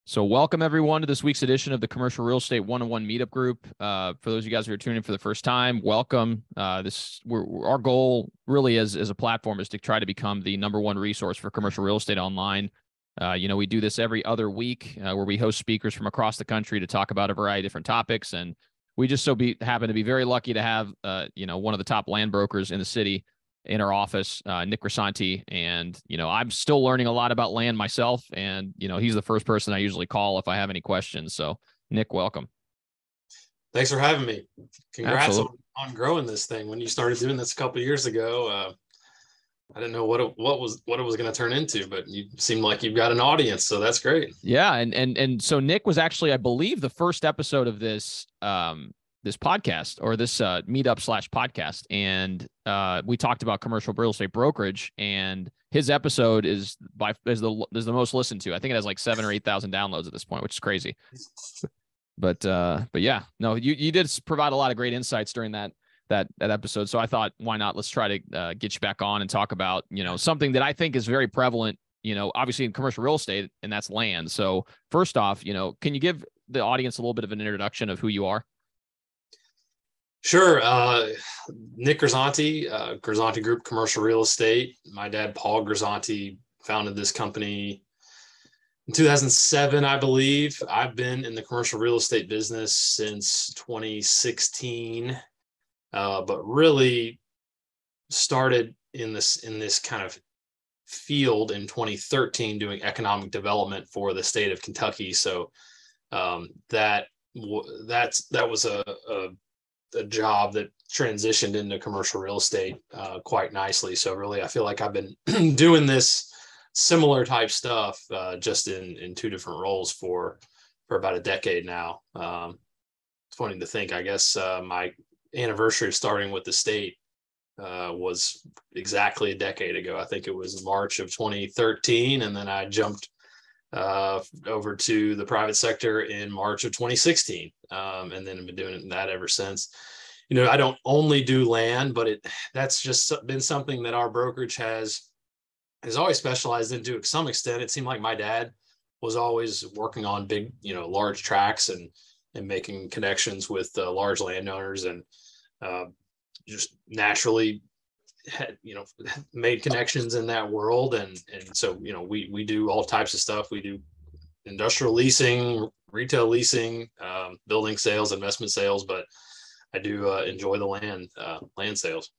So welcome everyone to this week's edition of the Commercial Real Estate One-on-One Meetup Group. For those of you guys who are tuning in for the first time, welcome. Our goal really as a platform is to try to become the number one resource for commercial real estate online. We do this every other week where we host speakers from across the country to talk about a variety of different topics. And we just happen to be very lucky to have, one of the top land brokers in the city in our office, Nick Grisanti. And, I'm still learning a lot about land myself. And, he's the first person I usually call if I have any questions. So Nick, welcome. Thanks for having me. Congrats on growing this thing. When you started doing this a couple of years ago, I didn't know what it was going to turn into, but you seem like you've got an audience. So that's great. Yeah. And so Nick was actually, I believe, the first episode of this podcast or this meetup/podcast. And we talked about commercial real estate brokerage, and his episode is the most listened to. I think it has like 7,000 or 8,000 downloads at this point, which is crazy. But yeah, no, you did provide a lot of great insights during that episode. So I thought, why not? Let's try to get you back on and talk about, something that I think is very prevalent, obviously in commercial real estate, and that's land. So first off, can you give the audience a little bit of an introduction of who you are? Sure. Nick Grisanti, Grisanti Group Commercial Real Estate. My dad, Paul Grisanti, founded this company in 2007, I believe. I've been in the commercial real estate business since 2016, but really started in this kind of field in 2013 doing economic development for the state of Kentucky. So that was a job that transitioned into commercial real estate quite nicely. So really, I feel like I've been doing this similar type stuff just in two different roles for about a decade now. It's funny to think, I guess my anniversary of starting with the state was exactly a decade ago. I think it was March of 2013. And then I jumped over to the private sector in March of 2016. And then I've been doing that ever since. I don't only do land, but that's just been something that our brokerage has always specialized in to some extent. It seemed like my dad was always working on big, large tracts and making connections with large landowners, and just naturally had, made connections in that world. And so, we do all types of stuff. We do industrial leasing, retail leasing, building sales, investment sales, but I do enjoy the land sales.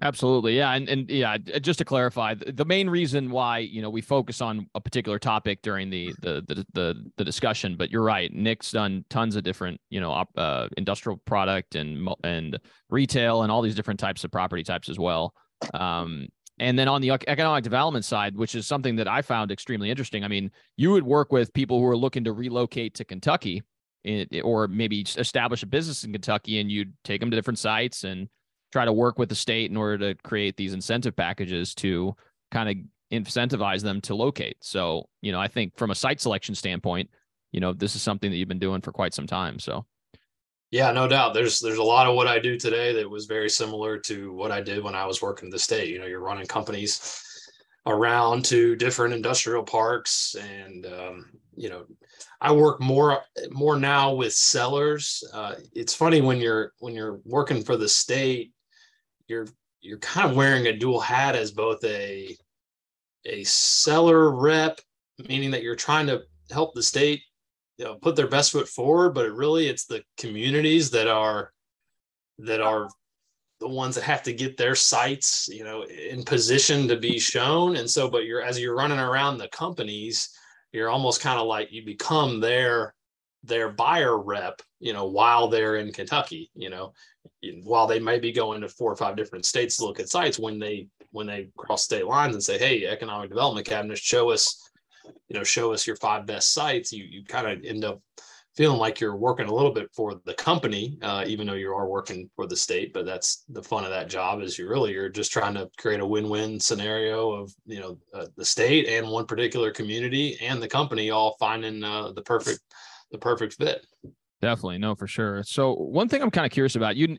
Absolutely. Yeah. And yeah, just to clarify, the main reason why, we focus on a particular topic during the discussion, but you're right. Nick's done tons of different, industrial product and retail and all these different types of property types as well. And then on the economic development side, which is something that I found extremely interesting. I mean, you would work with people who are looking to relocate to Kentucky or maybe establish a business in Kentucky, and you'd take them to different sites and try to work with the state in order to create these incentive packages to kind of incentivize them to locate. So, I think from a site selection standpoint, this is something that you've been doing for quite some time. So. Yeah, no doubt. There's a lot of what I do today that was very similar to what I did when I was working at the state. You're running companies around to different industrial parks, and I work more now with sellers. It's funny when you're working for the state, you're kind of wearing a dual hat as both a seller rep, meaning that you're trying to help the state put their best foot forward, but it's the communities that are the ones that have to get their sites, in position to be shown. And so, but as you're running around the companies, you're almost kind of like you become their buyer rep, while they're in Kentucky, while they may be going to 4 or 5 different states to look at sites. When they cross state lines and say, hey, economic development cabinet, show us your 5 best sites, you kind of end up feeling like you're working a little bit for the company, even though you are working for the state. But that's the fun of that job, is you're just trying to create a win-win scenario of, the state and one particular community and the company all finding the perfect fit. Definitely. No, for sure. So one thing I'm kind of curious about, you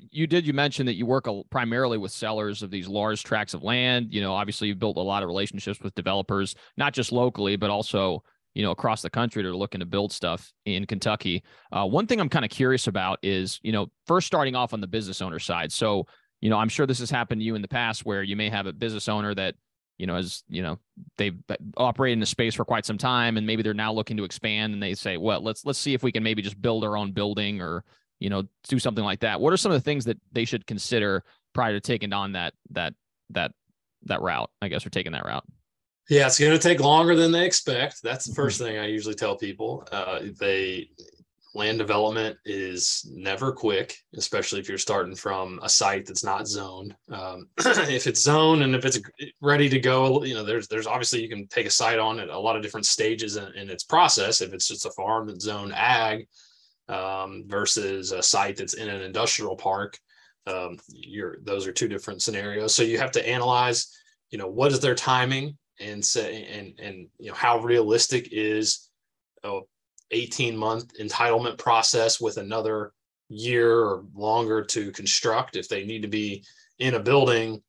mentioned that you work primarily with sellers of these large tracts of land. Obviously you've built a lot of relationships with developers, not just locally, but also, across the country that are looking to build stuff in Kentucky. One thing I'm kind of curious about is, first starting off on the business owner side. So, I'm sure this has happened to you in the past where you may have a business owner that, they've operated in the space for quite some time and maybe they're now looking to expand and they say, well, let's see if we can maybe just build our own building or, do something like that. What are some of the things that they should consider prior to taking on that route, I guess, or taking that route? Yeah, it's going to take longer than they expect. That's the first thing I usually tell people. Land development is never quick, especially if you're starting from a site that's not zoned. If it's zoned and if it's ready to go, there's obviously you can take a site on at a lot of different stages in its process. If it's just a farm that's zoned ag versus a site that's in an industrial park, those are two different scenarios. So you have to analyze, what is their timing and say, and how realistic is 18-month entitlement process with another year or longer to construct if they need to be in a building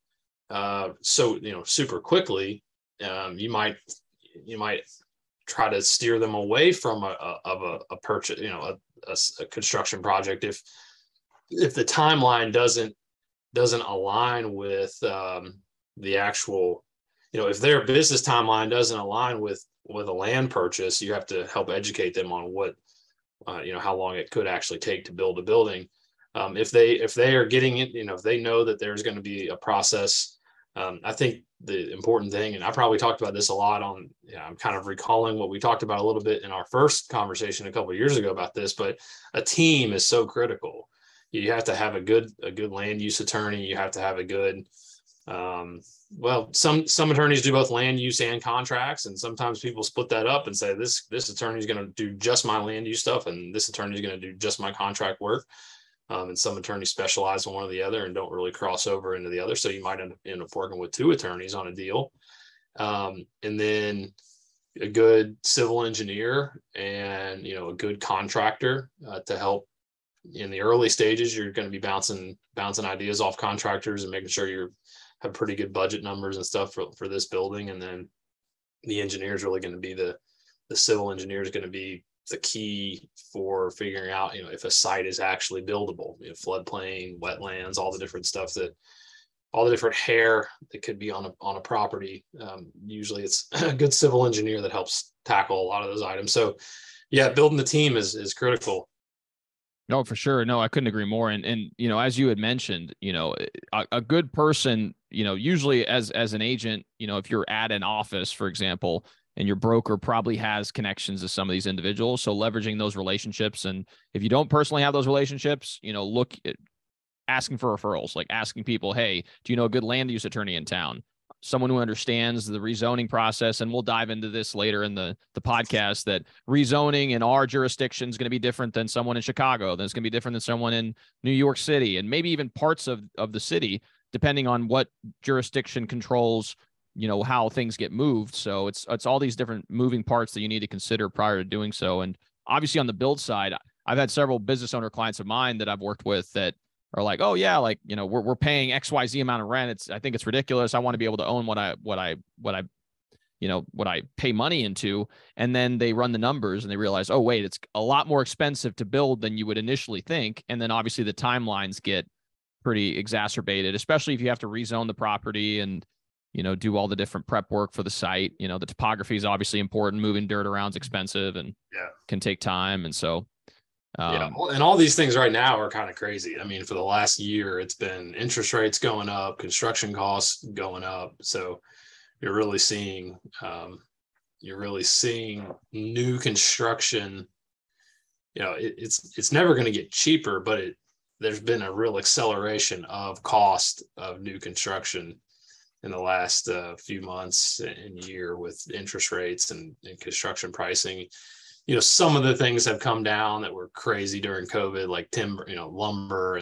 super quickly. You might try to steer them away from a purchase, a construction project if the timeline doesn't align with the actual, if their business timeline doesn't align with a land purchase, you have to help educate them on what, how long it could actually take to build a building. If they are getting it, if they know that there's going to be a process, I think the important thing, and I probably talked about this a lot I'm kind of recalling what we talked about a little bit in our first conversation a couple of years ago about this, but a team is so critical. You have to have a good land use attorney. You have to have a good, some attorneys do both land use and contracts, and sometimes people split that up and say this attorney is going to do just my land use stuff and this attorney is going to do just my contract work. And some attorneys specialize in one or the other and don't really cross over into the other. So you might end up working with two attorneys on a deal. And then a good civil engineer and, a good contractor to help in the early stages. You're going to be bouncing ideas off contractors and making sure you have pretty good budget numbers and stuff for this building. And then the engineer is really going to be the civil engineer is going to be the key for figuring out, if a site is actually buildable, floodplain, wetlands, all the different hair that could be on a property. Usually it's a good civil engineer that helps tackle a lot of those items. So yeah, building the team is critical. No, for sure. No, I couldn't agree more. And as you had mentioned, a good person, usually as an agent, if you're at an office, for example, and your broker probably has connections to some of these individuals. So leveraging those relationships. And if you don't personally have those relationships, look at asking for referrals, like asking people, hey, do you know a good land use attorney in town? Someone who understands the rezoning process. And we'll dive into this later in the podcast, that rezoning in our jurisdiction is going to be different than someone in Chicago. Then it's going to be different than someone in New York City, and maybe even parts of the city, depending on what jurisdiction controls, how things get moved. So it's all these different moving parts that you need to consider prior to doing so. And obviously on the build side, I've had several business owner clients of mine that I've worked with that are like, oh yeah, like, we're paying XYZ amount of rent. I think it's ridiculous. I want to be able to own what I pay money into. And then they run the numbers and they realize, oh wait, it's a lot more expensive to build than you would initially think. And then obviously the timelines get pretty exacerbated, especially if you have to rezone the property and, do all the different prep work for the site. The topography is obviously important. Moving dirt around is expensive and can take time. And so, and all these things right now are kind of crazy. I mean, for the last year, it's been interest rates going up, construction costs going up. So you're really seeing new construction. It's never going to get cheaper, but there's been a real acceleration of cost of new construction in the last few months and year with interest rates and construction pricing. Some of the things have come down that were crazy during COVID, like timber, lumber,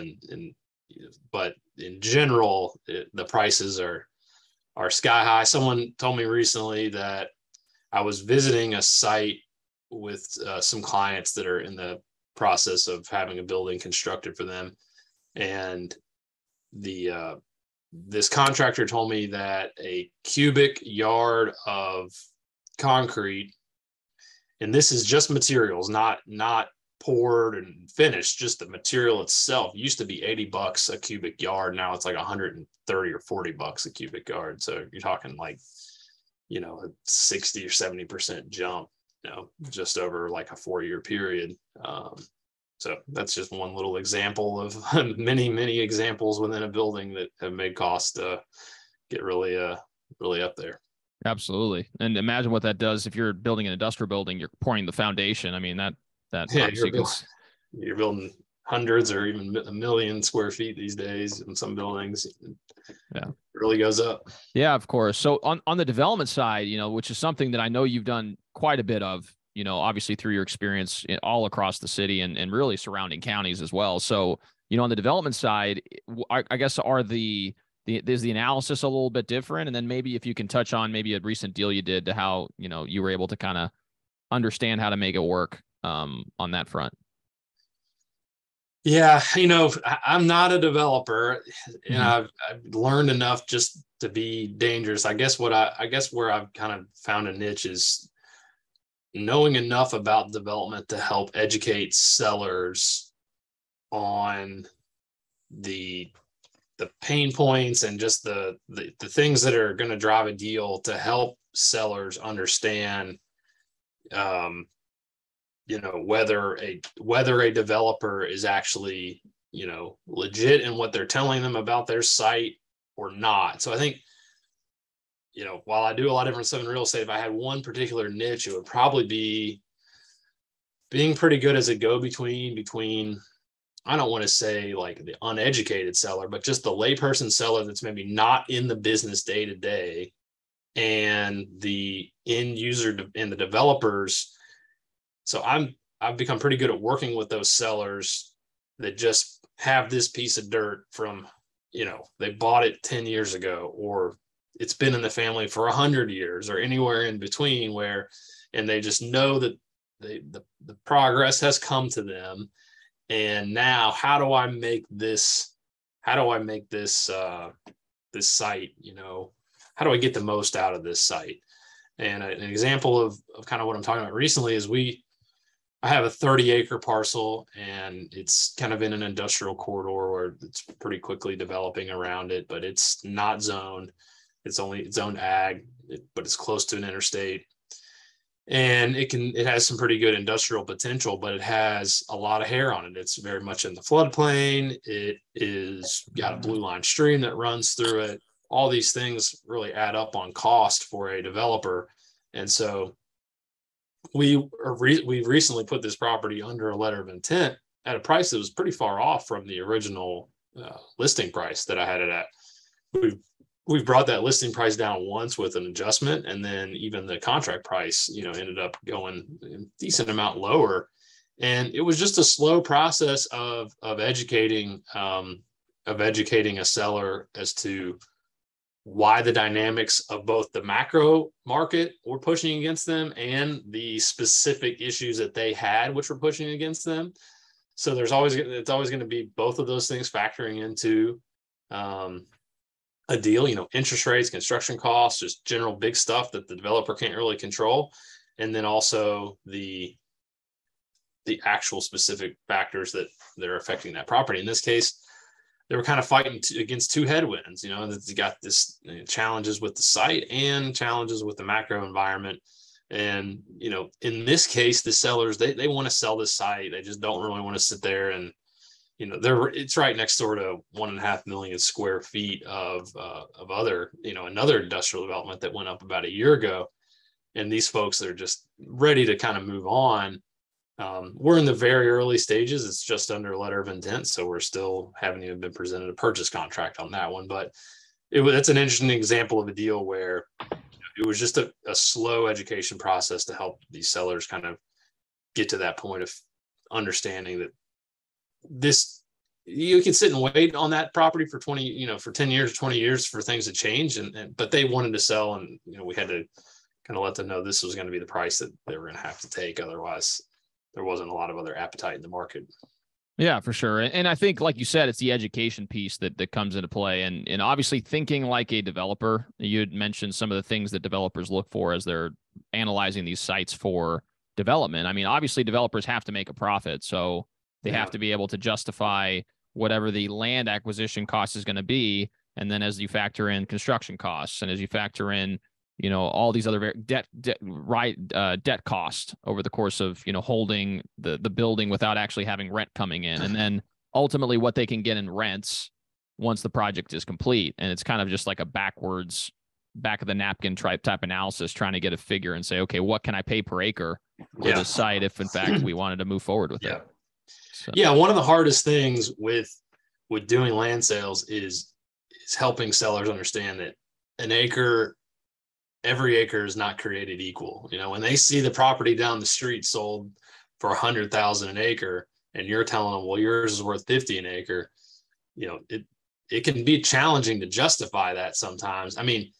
but in general, the prices are sky high. Someone told me recently that I was visiting a site with some clients that are in the process of having a building constructed for them, and this contractor told me that a cubic yard of concrete And this is just materials, not poured and finished, just the material itself. It used to be $80 a cubic yard. Now it's like 130 or $40 a cubic yard. So you're talking like, a 60 or 70% jump, just over like a 4-year period. So that's just one little example of many, many examples within a building that have made costs get really up there. Absolutely. And imagine what that does if you're building an industrial building, you're pouring the foundation. I mean, that you're building hundreds or even a million square feet these days in some buildings. Yeah. It really goes up. Yeah, of course. So on the development side, which is something that I know you've done quite a bit of, obviously through your experience all across the city and really surrounding counties as well. So, on the development side, I guess is the analysis a little bit different? And then maybe if you can touch on maybe a recent deal you did to how, you were able to kind of understand how to make it work on that front. Yeah. I'm not a developer, and I've learned enough just to be dangerous. I guess where I've kind of found a niche is knowing enough about development to help educate sellers on the pain points and just the things that are going to drive a deal, to help sellers understand, whether a developer is actually, legit in what they're telling them about their site or not. So I think, while I do a lot of different stuff in real estate, if I had one particular niche, it would probably be being pretty good as a go-between, I don't want to say like the uneducated seller, but just the layperson seller that's maybe not in the business day to day, and the end user and the developers. So I've become pretty good at working with those sellers that just have this piece of dirt from, they bought it 10 years ago, or it's been in the family for 100 years, or anywhere in between, and they just know that the progress has come to them. And now, how do I make this this site, how do I get the most out of this site? And an example of kind of what I'm talking about recently is I have a 30-acre parcel, and it's kind of in an industrial corridor where it's pretty quickly developing around it, but it's not zoned. It's zoned ag, but it's close to an interstate. And it has some pretty good industrial potential, but it has a lot of hair on it. It's very much in the floodplain. It is got a blue line stream that runs through it. All these things really add up on cost for a developer. And so we recently put this property under a letter of intent at a price that was pretty far off from the original listing price that I had it at. We've brought that listing price down once with an adjustment, and then even the contract price, ended up going a decent amount lower. And it was just a slow process of educating a seller as to why the dynamics of both the macro market were pushing against them and the specific issues that they had, which were pushing against them. So it's always going to be both of those things factoring into a deal, interest rates, construction costs, just general big stuff that the developer can't really control. And then also the actual specific factors that are affecting that property. In this case, they were kind of fighting against two headwinds, that you got this challenges with the site and challenges with the macro environment. And, in this case, the sellers, they want to sell this site. They just don't really want to sit there and, it's right next door to 1.5 million square feet of other, another industrial development that went up about a year ago. And these folks, they're just ready to kind of move on. We're in the very early stages. It's just under letter of intent. So we're still haven't even been presented a purchase contract on that one. But that's an interesting example of a deal where it was just a slow education process to help these sellers kind of get to that point of understanding that you can sit and wait on that property for 10 years, 20 years for things to change. But they wanted to sell, and, we had to kind of let them know this was going to be the price that they were going to have to take. Otherwise, there wasn't a lot of other appetite in the market. Yeah, for sure. And I think, like you said, it's the education piece that comes into play. And obviously thinking like a developer. You had mentioned some of the things that developers look for as they're analyzing these sites for development. I mean, obviously developers have to make a profit, so they have to be able to justify whatever the land acquisition cost is going to be. And then as you factor in construction costs, and as you factor in, all these other debt cost over the course of, holding the building without actually having rent coming in. And then ultimately what they can get in rents once the project is complete. And it's kind of just like a back of the napkin type analysis, trying to get a figure and say, okay, what can I pay per acre for this site if in fact we wanted to move forward with it? So. Yeah. One of the hardest things with doing land sales is helping sellers understand that every acre is not created equal. When they see the property down the street sold for $100,000 an acre, and you're telling them, well, yours is worth 50 an acre, it can be challenging to justify that sometimes. I mean,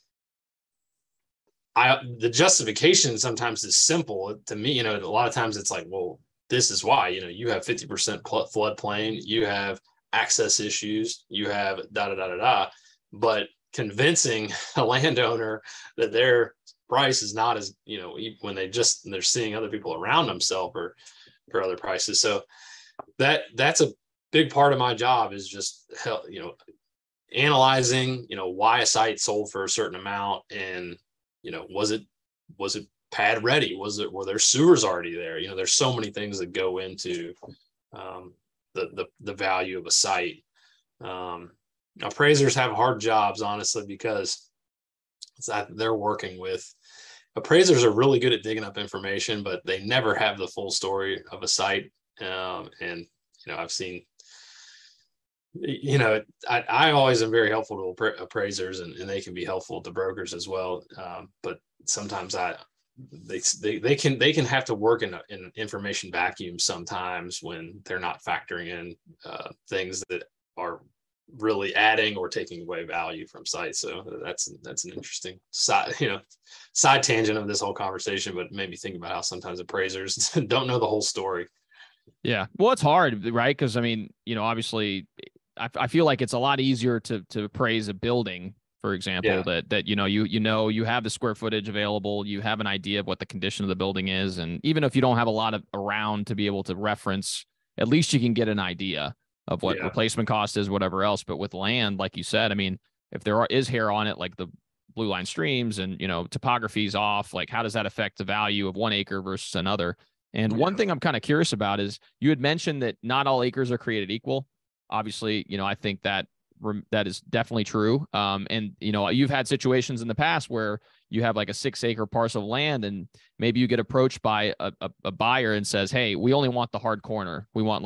the justification sometimes is simple to me. A lot of times it's like, well, this is why, you have 50% floodplain, you have access issues, you have but convincing a landowner that their price is not as, when they're seeing other people around them sell for other prices. So that's a big part of my job, is just analyzing, why a site sold for a certain amount, and, was it pad ready? Were there sewers already there? There's so many things that go into the value of a site. Appraisers have hard jobs, honestly, because they're working with appraisers are really good at digging up information, but they never have the full story of a site. And I've seen, I always am very helpful to appraisers, and they can be helpful to brokers as well. But sometimes they can have to work in an information vacuum sometimes, when they're not factoring in things that are really adding or taking away value from sites. So that's an interesting side tangent of this whole conversation, but made me think about how sometimes appraisers don't know the whole story. Yeah. Well, it's hard, right? Because I mean, obviously I feel like it's a lot easier to appraise a building, for example, that you have the square footage available, you have an idea of what the condition of the building is. And even if you don't have a lot of around to be able to reference, at least you can get an idea of what replacement cost is, whatever else. But with land, like you said, I mean, if there is hair on it, like the blue line streams and, topography's off, like how does that affect the value of 1 acre versus another? And one thing I'm kind of curious about is, you had mentioned that not all acres are created equal. Obviously, I think that is definitely true. And, you've had situations in the past where you have like a 6-acre parcel of land, and maybe you get approached by a buyer and says, hey, we only want the hard corner. We want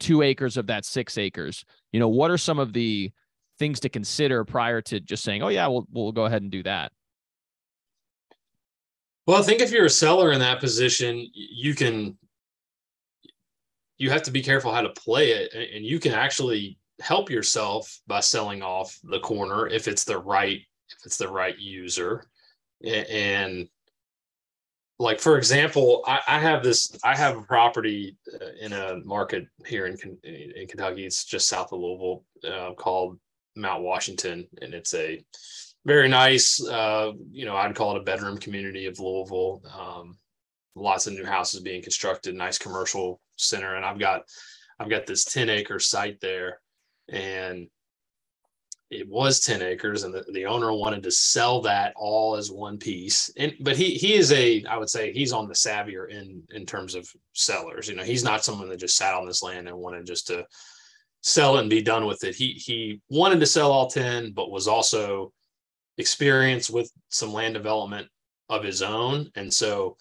2 acres of that 6 acres. What are some of the things to consider prior to just saying, oh yeah, we'll go ahead and do that? Well, I think if you're a seller in that position, you have to be careful how to play it, and you can actually help yourself by selling off the corner if it's the right user. And like, for example, I have a property in a market here in Kentucky. It's just south of Louisville, called Mount Washington, and it's a very nice, I'd call it a bedroom community of Louisville. Lots of new houses being constructed, nice commercial center. And I've got this 10-acre site there, and it was 10 acres, and the owner wanted to sell that all as one piece. But he is I would say he's on the savvier in terms of sellers. He's not someone that just sat on this land and wanted just to sell it and be done with it. He wanted to sell all 10, but was also experienced with some land development of his own. And so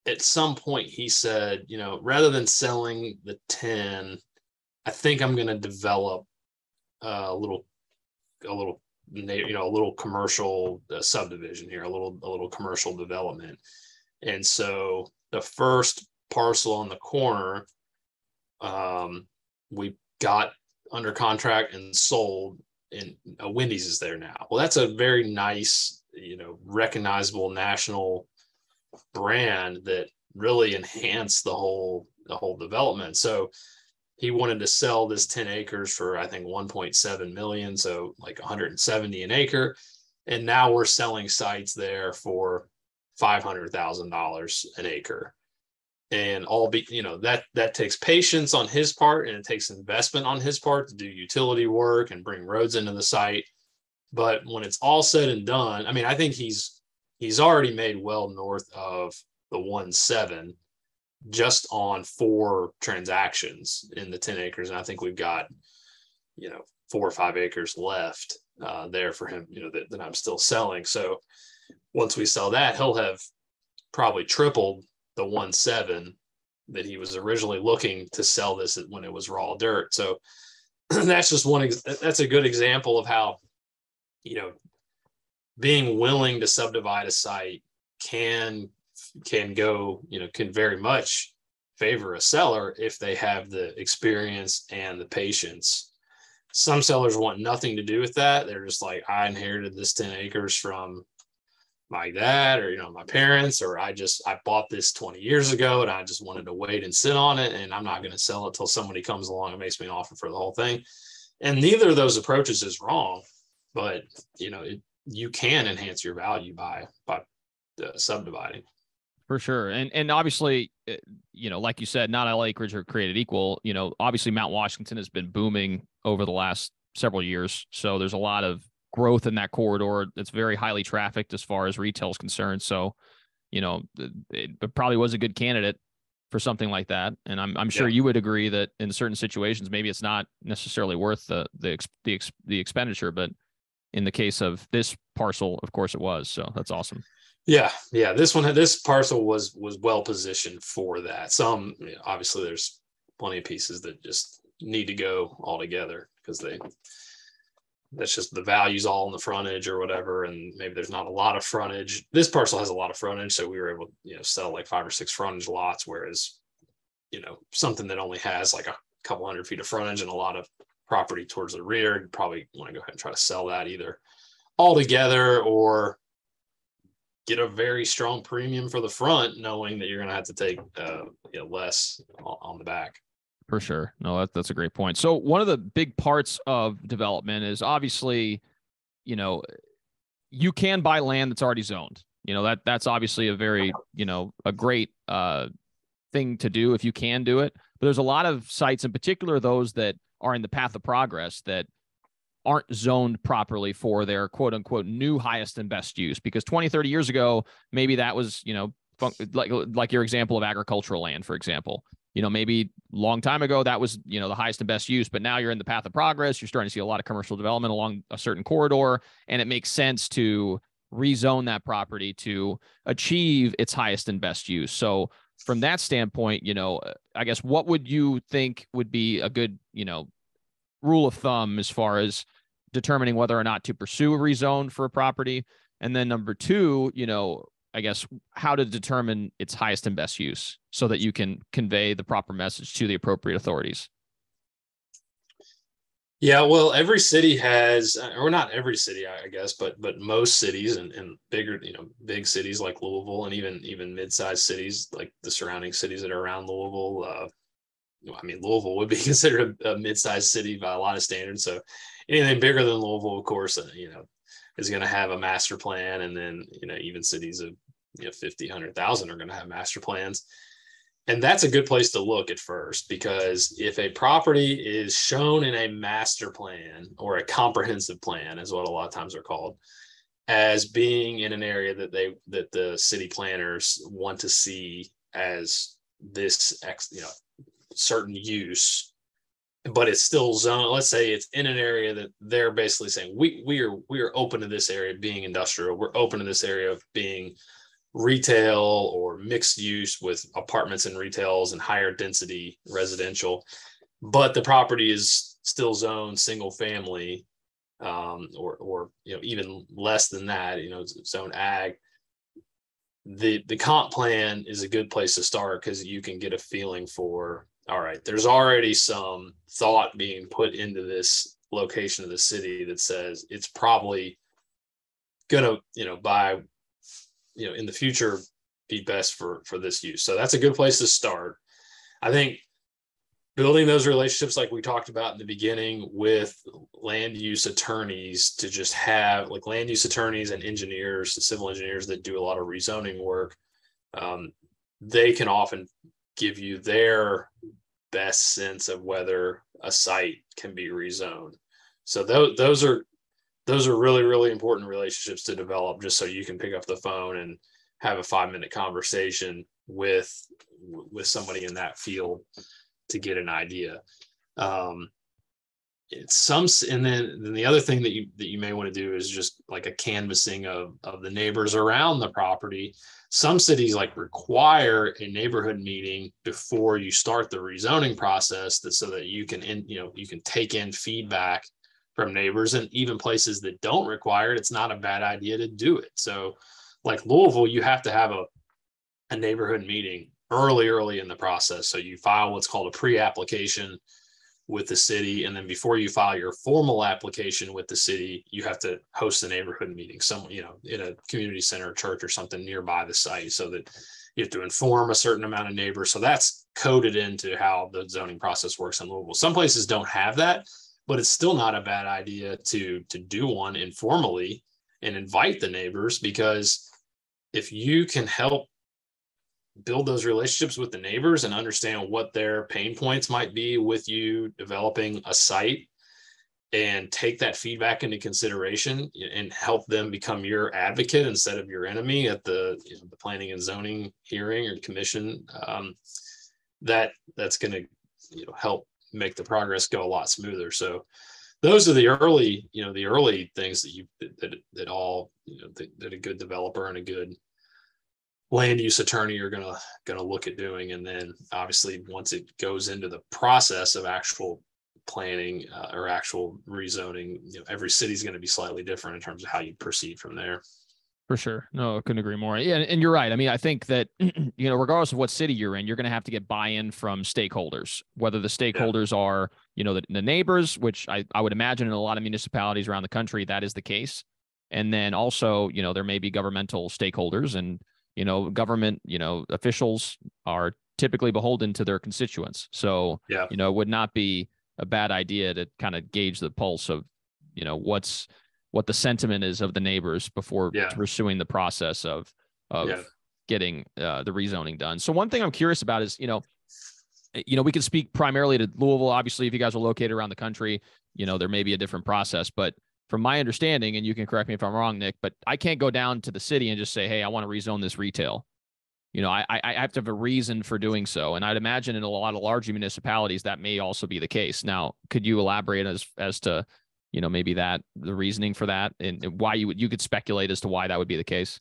at some point he said, rather than selling the 10, I think I'm going to develop a little commercial subdivision here, a little commercial development. And so the first parcel on the corner, we got under contract and sold, and a Wendy's is there now. Well, that's a very nice, recognizable national brand that really enhanced the whole development. So he wanted to sell this 10 acres for, I think, 1.7 million. So like 170 an acre. And now we're selling sites there for $500,000 an acre. And that takes patience on his part, and it takes investment on his part to do utility work and bring roads into the site. But when it's all said and done, I mean, I think he's already made well north of the 1.7 just on 4 transactions in the 10 acres. And I think we've got, 4 or 5 acres left there for him, that I'm still selling. So once we sell that, he'll have probably tripled the 1.7 that he was originally looking to sell this when it was raw dirt. So that's just that's a good example of how, being willing to subdivide a site can very much favor a seller if they have the experience and the patience. Some sellers want nothing to do with that. They're just like, I inherited this 10 acres from my dad or, my parents, or I bought this 20 years ago and I just wanted to wait and sit on it, and I'm not going to sell it till somebody comes along and makes me an offer for the whole thing. And neither of those approaches is wrong, but you can enhance your value by subdividing. For sure. And obviously, like you said, not all acreage are created equal. Obviously Mount Washington has been booming over the last several years. So there's a lot of growth in that corridor. It's very highly trafficked as far as retail is concerned. So, it probably was a good candidate for something like that. And I'm sure you would agree that in certain situations, maybe it's not necessarily worth the expenditure, but in the case of this parcel, of course it was. So that's awesome. Yeah. This parcel was well positioned for that. Some, obviously there's plenty of pieces that just need to go all together because that's just the values all in the frontage or whatever. And maybe there's not a lot of frontage. This parcel has a lot of frontage. So we were able to, sell like 5 or 6 frontage lots, whereas, something that only has like a couple hundred feet of frontage and a lot of property towards the rear, you probably want to go ahead and try to sell that either all together or get a very strong premium for the front, knowing that you're going to have to take less on the back. For sure. No, that's a great point. So one of the big parts of development is obviously, you can buy land that's already zoned. That's obviously a very, a great thing to do if you can do it. But there's a lot of sites, in particular those that are in the path of progress, that aren't zoned properly for their quote unquote new highest and best use. Because 20, 30 years ago, maybe that was, like your example of agricultural land, for example. Maybe a long time ago, that was, the highest and best use, but now you're in the path of progress. You're starting to see a lot of commercial development along a certain corridor, and it makes sense to rezone that property to achieve its highest and best use. So from that standpoint, I guess what would you think would be a good, rule of thumb as far as determining whether or not to pursue a rezone for a property? And then number 2, I guess how to determine its highest and best use so that you can convey the proper message to the appropriate authorities. Yeah, well, every city has, or not every city, I guess, but most cities and bigger, big cities like Louisville, and even mid-sized cities like the surrounding cities that are around Louisville. Louisville would be considered a mid-sized city by a lot of standards. So anything bigger than Louisville, of course, is going to have a master plan. And then, even cities of 50, 100,000 are going to have master plans. And that's a good place to look at first, because if a property is shown in a master plan or a comprehensive plan, is what a lot of times are called, as being in an area that the city planners want to see as this, certain use, but it's still zoned. Let's say it's in an area that they're basically saying we are open to this area being industrial. We're open to this area of being retail or mixed use with apartments and retails and higher density residential, but the property is still zoned single family, or even less than that, zone ag. The comp plan is a good place to start, because you can get a feeling for, all right, there's already some thought being put into this location of the city that says it's probably gonna, by, in the future be best for this use. So that's a good place to start. I think building those relationships like we talked about in the beginning with land use attorneys, to just have like land use attorneys and engineers, civil engineers that do a lot of rezoning work. They can often give you their best sense of whether a site can be rezoned. So those are really, really important relationships to develop, just so you can pick up the phone and have a 5-minute conversation with somebody in that field to get an idea. And then the other thing that you may want to do is just like a canvassing of the neighbors around the property. Some cities like require a neighborhood meeting before you start the rezoning process, so that you can take in feedback from neighbors. And even places that don't require it, it's not a bad idea to do it. So like Louisville, you have to have a neighborhood meeting early in the process. So you file what's called a pre-application with the city, and then before you file your formal application with the city, you have to host a neighborhood meeting in a community center, church, or something nearby the site, so that you have to inform a certain amount of neighbors. So that's coded into how the zoning process works in Louisville. Some places don't have that, but it's still not a bad idea to do one informally and invite the neighbors, because if you can help build those relationships with the neighbors and understand what their pain points might be with you developing a site, and take that feedback into consideration and help them become your advocate instead of your enemy at the planning and zoning hearing or commission, that's going to help make the progress go a lot smoother. So those are the early things that a good developer and a good land use attorney are going to look at doing. And then obviously once it goes into the process of actual planning or actual rezoning, every city's going to be slightly different in terms of how you proceed from there. For sure. No, I couldn't agree more. Yeah, and you're right. I mean, I think that, regardless of what city you're in, you're going to have to get buy-in from stakeholders, whether the stakeholders are, the neighbors, which I would imagine in a lot of municipalities around the country, that is the case. And then also, there may be governmental stakeholders, and, government, officials are typically beholden to their constituents. So, it would not be a bad idea to kind of gauge the pulse of, what the sentiment is of the neighbors before pursuing the process of getting the rezoning done. So one thing I'm curious about is, we can speak primarily to Louisville. Obviously, if you guys are located around the country, there may be a different process, but from my understanding, and you can correct me if I'm wrong, Nick, but I can't go down to the city and just say, hey, I want to rezone this retail. I have to have a reason for doing so. And I'd imagine in a lot of larger municipalities, that may also be the case. Now, could you elaborate as to, maybe the reasoning for that, and why you could speculate as to why that would be the case?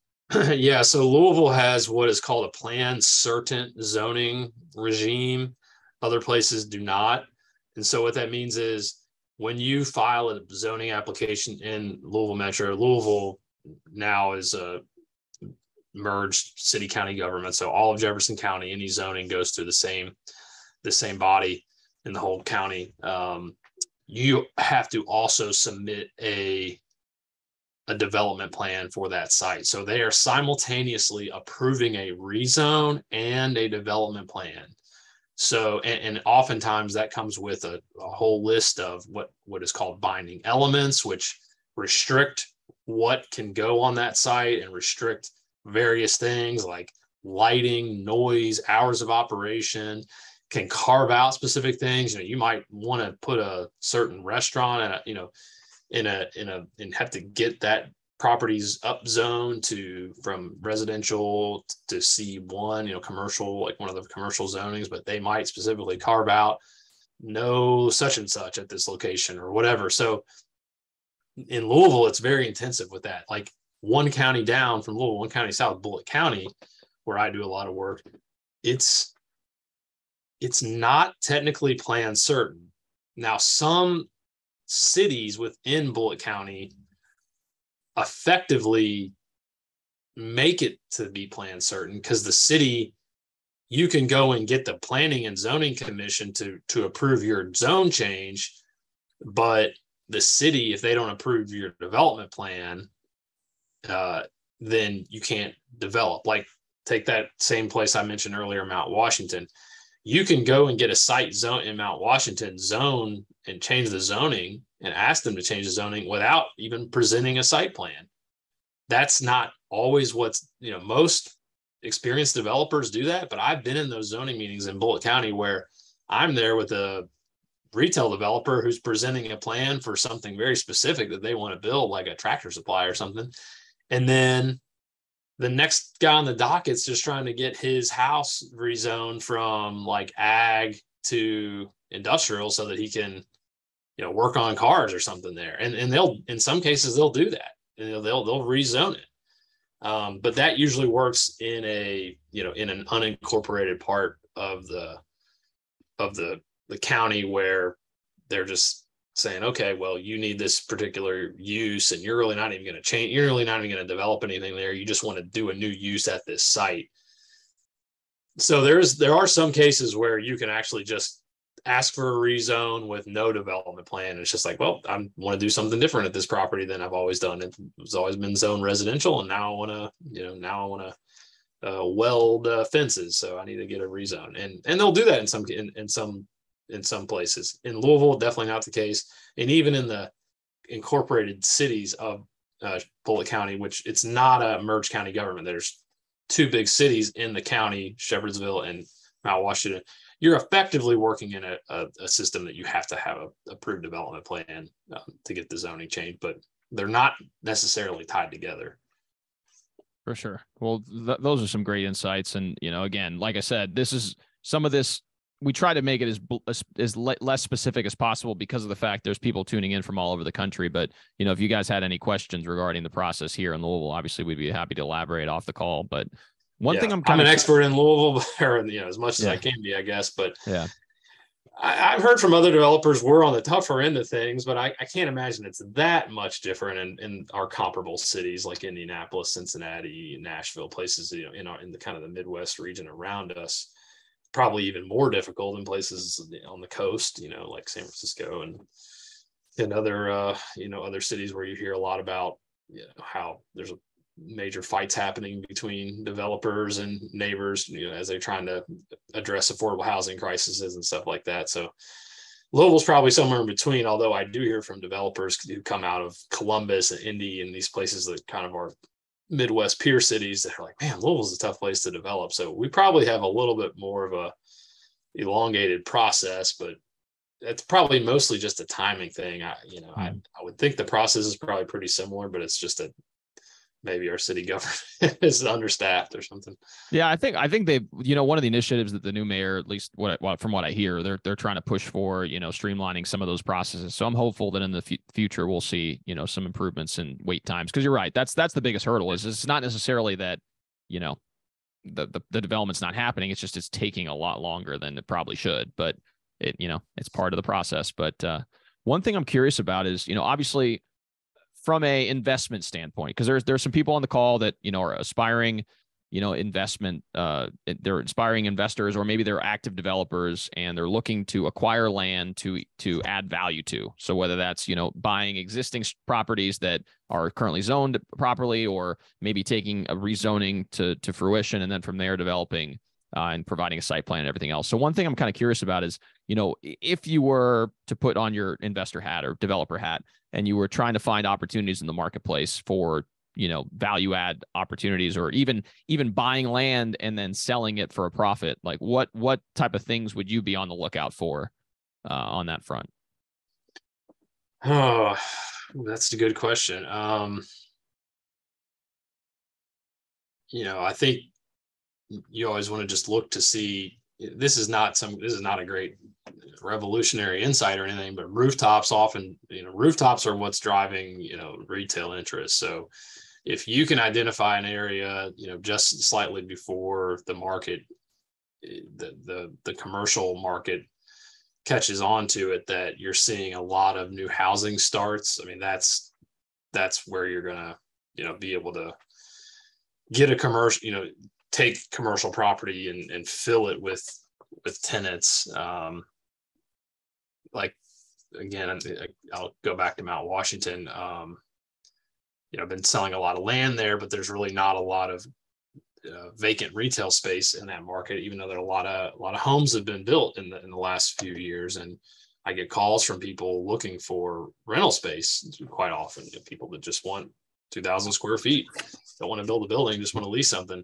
Yeah. So Louisville has what is called a plan certain zoning regime. Other places do not. And so what that means is when you file a zoning application in Louisville Metro, Louisville now is a merged city county government. So all of Jefferson County, any zoning goes through the same body in the whole county. You have to also submit a development plan for that site. So they are simultaneously approving a rezone and a development plan. So, and oftentimes that comes with a whole list of what is called binding elements, which restrict what can go on that site and restrict various things like lighting, noise, hours of operation, can carve out specific things. You might want to put a certain restaurant and have to get that property's up zone from residential to C1, commercial, like one of the commercial zonings, but they might specifically carve out no such and such at this location or whatever. So in Louisville, it's very intensive with that. Like one county down from Louisville, one county south, Bullitt County, where I do a lot of work, it's not technically plan certain. Now, some cities within Bullitt County effectively make it to be plan certain, because the city, you can go and get the Planning and Zoning Commission to approve your zone change, but the city, if they don't approve your development plan, then you can't develop. Like take that same place I mentioned earlier, Mount Washington. you can go and get a site zone in Mount Washington zone and change the zoning and ask them to change the zoning without even presenting a site plan. That's not always what's, most experienced developers do that, but I've been in those zoning meetings in Bullitt County where I'm there with a retail developer who's presenting a plan for something very specific that they want to build, like a tractor supply or something. And then the next guy on the docket's just trying to get his house rezoned from like ag to industrial so that he can, work on cars or something there. And they'll, in some cases, they'll do that. They'll rezone it. But that usually works in in an unincorporated part of the county where they're just saying, okay, well, you need this particular use and you're really not even going to change. You're really not even going to develop anything there. You just want to do a new use at this site. So there are some cases where you can actually just ask for a rezone with no development plan. It's just like, well, I want to do something different at this property than I've always done. It's always been zoned residential, and now I want to weld fences, so I need to get a rezone. And they'll do that in some places. In Louisville, definitely not the case. And even in the incorporated cities of Bullitt County, which it's not a merged county government. There's two big cities in the county, Shepherdsville and Mount Washington. You're effectively working in a system that you have to have a approved development plan to get the zoning changed, but they're not necessarily tied together. For sure. Well, those are some great insights. And, again, like I said, this is some of this, we try to make it as less specific as possible because of the fact there's people tuning in from all over the country. But, if you guys had any questions regarding the process here in Louisville, obviously we'd be happy to elaborate off the call. But one thing I'm an expert in Louisville, or, as much as I can be, I guess. But yeah, I've heard from other developers we're on the tougher end of things, but I can't imagine it's that much different in our comparable cities like Indianapolis, Cincinnati, Nashville, places, in the kind of the Midwest region around us. Probably even more difficult in places on the coast, like San Francisco and other, other cities where you hear a lot about, how there's major fights happening between developers and neighbors, as they're trying to address affordable housing crises and stuff like that. So Louisville's probably somewhere in between, although I do hear from developers who come out of Columbus and Indy and these places that kind of are Midwest peer cities that are like, man, Louisville's a tough place to develop. So we probably have a little bit more of a elongated process, but it's probably mostly just a timing thing. I would think the process is probably pretty similar, but it's just maybe our city government is understaffed or something. Yeah, I think they, one of the initiatives that the new mayor, at least from what I hear, they're trying to push for, streamlining some of those processes. So I'm hopeful that in the future we'll see, some improvements in wait times. Because you're right, that's the biggest hurdle. Is it's not necessarily that, the development's not happening. It's just it's taking a lot longer than it probably should. But it's part of the process. But one thing I'm curious about is, obviously, from a investment standpoint, because there's some people on the call that are aspiring investment they're aspiring investors, or maybe they're active developers and they're looking to acquire land to add value to. So whether that's buying existing properties that are currently zoned properly, or maybe taking a rezoning to fruition and then from there developing and providing a site plan and everything else. So one thing I'm kind of curious about is, if you were to put on your investor hat or developer hat and you were trying to find opportunities in the marketplace for, value add opportunities, or even buying land and then selling it for a profit, like what type of things would you be on the lookout for on that front? Oh, that's a good question. I think you always want to just look to see, this is not a great revolutionary insight or anything, but rooftops often, rooftops are what's driving, retail interest. So if you can identify an area, just slightly before the market, the commercial market catches on to it, that you're seeing a lot of new housing starts, I mean, that's where you're going to, be able to get a commercial, take commercial property and fill it with tenants. Like, again, I'll go back to Mount Washington. I've been selling a lot of land there, but there's really not a lot of vacant retail space in that market, even though there are a lot of homes have been built in the last few years. And I get calls from people looking for rental space quite often. People that just want 2,000 square feet, don't want to build a building, just want to lease something.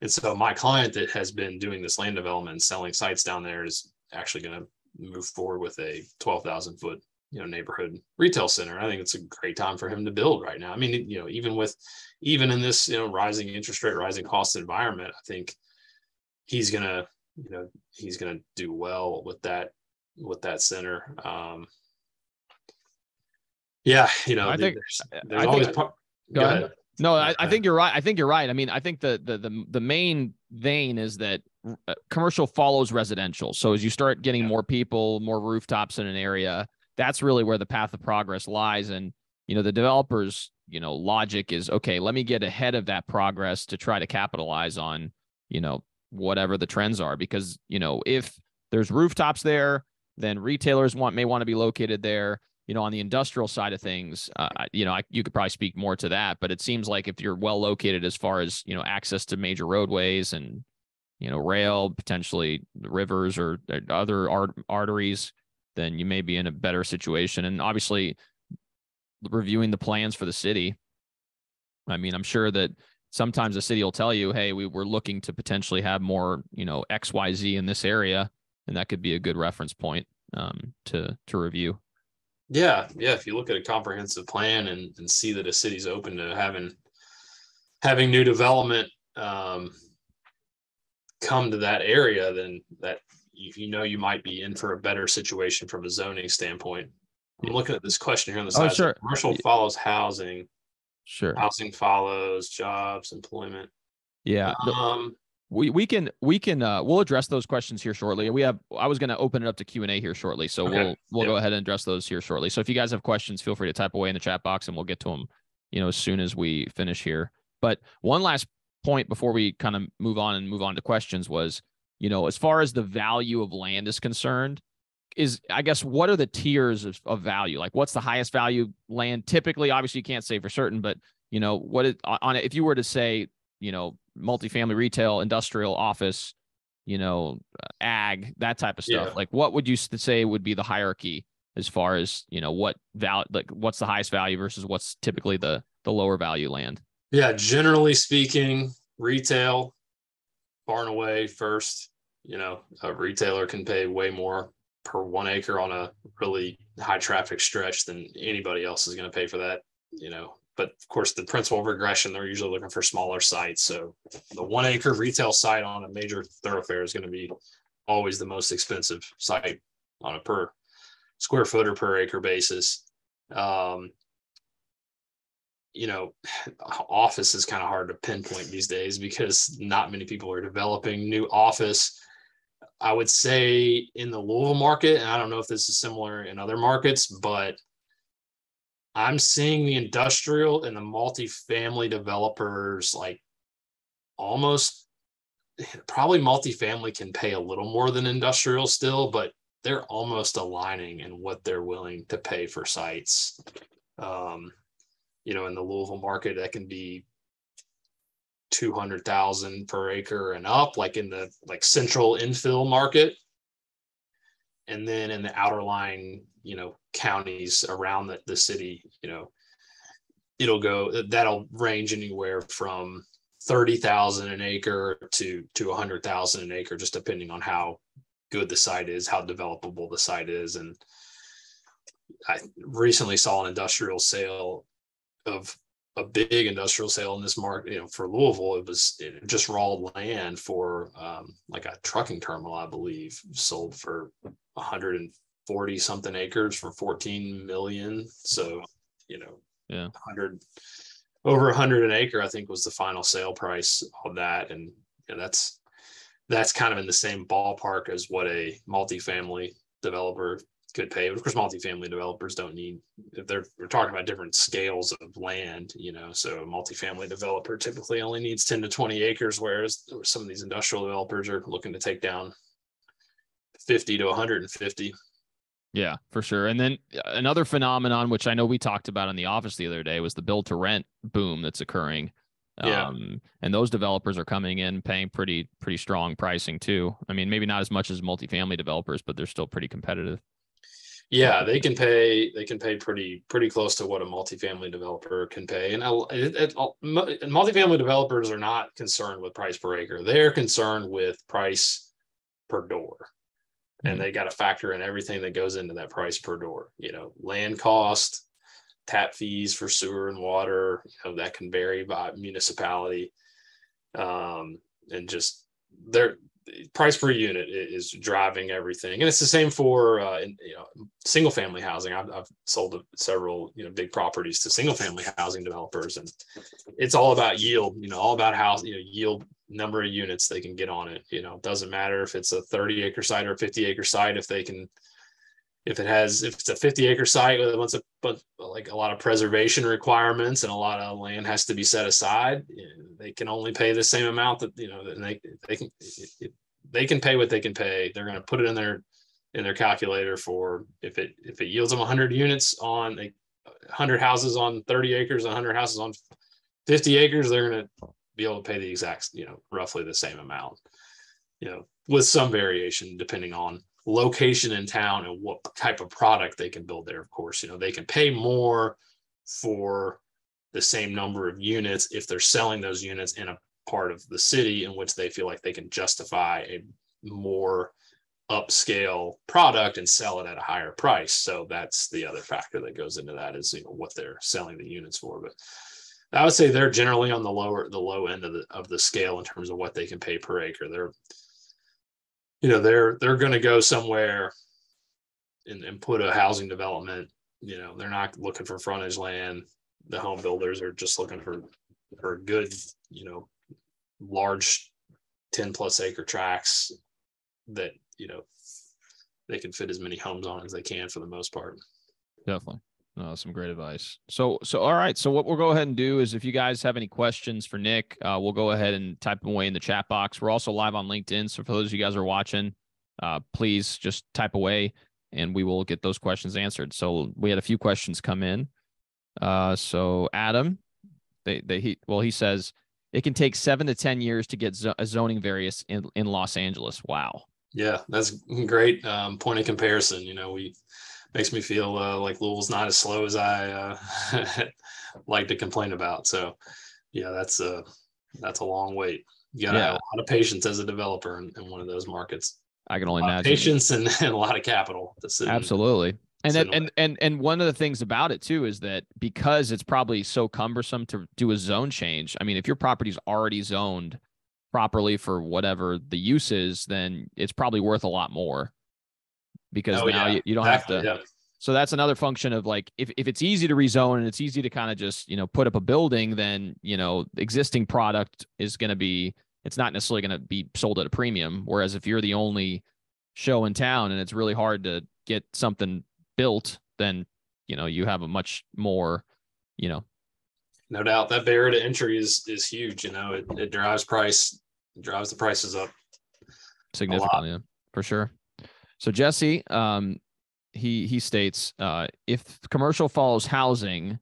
And so my client that has been doing this land development and selling sites down there is actually going to move forward with a 12,000 foot, neighborhood retail center. I think it's a great time for him to build right now. I mean, even in this, rising interest rate, rising cost environment, I think he's going to do well with that center. I think there's always go ahead. No, I think you're right. I think you're right. I mean, I think the main vein is that commercial follows residential. So as you start getting more people, more rooftops in an area, that's really where the path of progress lies. And, the developers, logic is, okay, let me get ahead of that progress to try to capitalize on, whatever the trends are. Because, if there's rooftops there, then retailers may want to be located there. On the industrial side of things, you could probably speak more to that, but it seems like if you're well located as far as, access to major roadways and, rail, potentially rivers or other arteries, then you may be in a better situation. And obviously reviewing the plans for the city. I mean, I'm sure that sometimes the city will tell you, hey, we're looking to potentially have more, XYZ in this area. And that could be a good reference point to review. Yeah. If you look at a comprehensive plan and see that a city's open to having new development come to that area, then that you might be in for a better situation from a zoning standpoint. I'm looking at this question here on the side. Oh, sure. Commercial follows housing. Sure. Housing follows jobs, employment. Yeah. We can we'll address those questions here shortly. I was going to open it up to Q&A here shortly. So we'll go ahead and address those here shortly. So if you guys have questions, feel free to type away in the chat box and we'll get to them, as soon as we finish here. But one last point before we kind of move on to questions was, as far as the value of land is concerned, I guess, what are the tiers of value? Like, what's the highest value land? Typically, obviously you can't say for certain, but if you were to say, multifamily, retail, industrial, office, ag, that type of stuff. Yeah. Like, what would you say would be the hierarchy as far as, what's the highest value versus what's typically the lower value land? Yeah. Generally speaking, retail far and away first. A retailer can pay way more per 1 acre on a really high traffic stretch than anybody else is going to pay for that, But of course, the principal regression, they're usually looking for smaller sites. So the 1 acre retail site on a major thoroughfare is going to be always the most expensive site on a per square foot or per acre basis. Office is kind of hard to pinpoint these days because not many people are developing new office. I would say in the Louisville market, and I don't know if this is similar in other markets, but I'm seeing the industrial and the multifamily developers like almost probably multifamily can pay a little more than industrial still, but they're almost aligning in what they're willing to pay for sites. In the Louisville market, that can be 200,000 per acre and up, like in the central infill market. And then in the outer line, counties around the city, that'll range anywhere from 30,000 an acre to 100,000 an acre, just depending on how good the site is, how developable the site is. And I recently saw an industrial sale of a big industrial sale in this market, for Louisville. It just raw land for like a trucking terminal, I believe, sold for 140 something acres for 14 million. So, 100 an acre, I think, was the final sale price of that. And that's kind of in the same ballpark as what a multifamily developer could pay. But of course, multifamily developers don't need, we're talking about different scales of land, so a multifamily developer typically only needs 10 to 20 acres, whereas some of these industrial developers are looking to take down 50 to 150. Yeah, for sure. And then another phenomenon, which I know we talked about in the office the other day, was the build to rent boom that's occurring. Yeah. And those developers are coming in paying pretty strong pricing too. I mean, maybe not as much as multifamily developers, but they're still pretty competitive. Yeah, they can pay pretty close to what a multifamily developer can pay. And multifamily developers are not concerned with price per acre. They're concerned with price per door. And they got to factor in everything that goes into that price per door. Land cost, tap fees for sewer and water, that can vary by municipality. And just their price per unit is driving everything. And it's the same for single family housing. I've sold several big properties to single family housing developers, and it's all about yield. All about yield, number of units they can get on it. It doesn't matter if it's a 30-acre site or a 50-acre site. If it's a 50-acre site with a lot of preservation requirements and a lot of land has to be set aside, they can only pay the same amount that and they can pay what they can pay. They're going to put it in their calculator for if it yields them 100 units on 100 houses on 30 acres, 100 houses on 50 acres, they're going to be able to pay the exact roughly the same amount, with some variation depending on location in town and what type of product they can build there. Of course, they can pay more for the same number of units if they're selling those units in a part of the city in which they feel like they can justify a more upscale product and sell it at a higher price. So that's the other factor that goes into that is what they're selling the units for. But I would say they're generally on the low end of the scale in terms of what they can pay per acre. They're going to go somewhere and put a housing development. They're not looking for frontage land. The home builders are just looking for good, large 10+ acre tracts that they can fit as many homes on as they can for the most part. Definitely. Some great advice. So all right. So what we'll go ahead and do is if you guys have any questions for Nick, we'll go ahead and type them away in the chat box. We're also live on LinkedIn. So for those of you guys who are watching, please just type away and we will get those questions answered. So we had a few questions come in. So Adam, he says it can take 7 to 10 years to get a zoning variance in Los Angeles. Wow. Yeah, that's great. Point of comparison. Makes me feel like Louisville's not as slow as I like to complain about. So, yeah, that's a long wait. You got to have a lot of patience as a developer in one of those markets. I can only imagine. Patience and a lot of capital. Absolutely. And one of the things about it too is that because it's probably so cumbersome to do a zone change. I mean, if your property's already zoned properly for whatever the use is, then it's probably worth a lot more. Because you don't have to. Yeah. So that's another function of like, if it's easy to rezone and it's easy to kind of just, put up a building, then, existing product is going to be, it's not necessarily going to be sold at a premium. Whereas if you're the only show in town and it's really hard to get something built, then, you have a much more, No doubt that barrier to entry is huge. It drives the prices up significantly. Yeah, for sure. So Jesse, he states, if commercial follows housing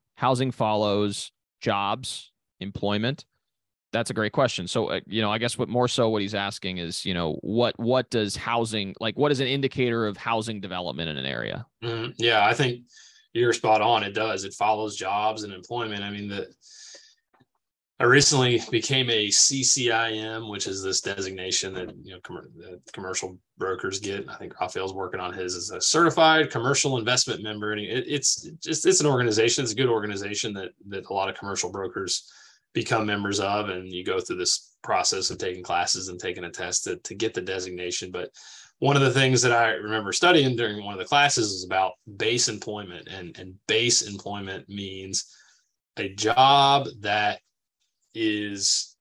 follows jobs, employment. That's a great question. So, I guess what he's asking is, what does housing, like, what is an indicator of housing development in an area? Mm-hmm. Yeah, I think you're spot on. It does. It follows jobs and employment. I mean, I recently became a CCIM, which is this designation that commercial brokers get. I think Raphael's working on his as a certified commercial investment member, and it's an organization. It's a good organization that a lot of commercial brokers become members of, and you go through this process of taking classes and taking a test to get the designation. But one of the things that I remember studying during one of the classes is about base employment, and base employment means a job that is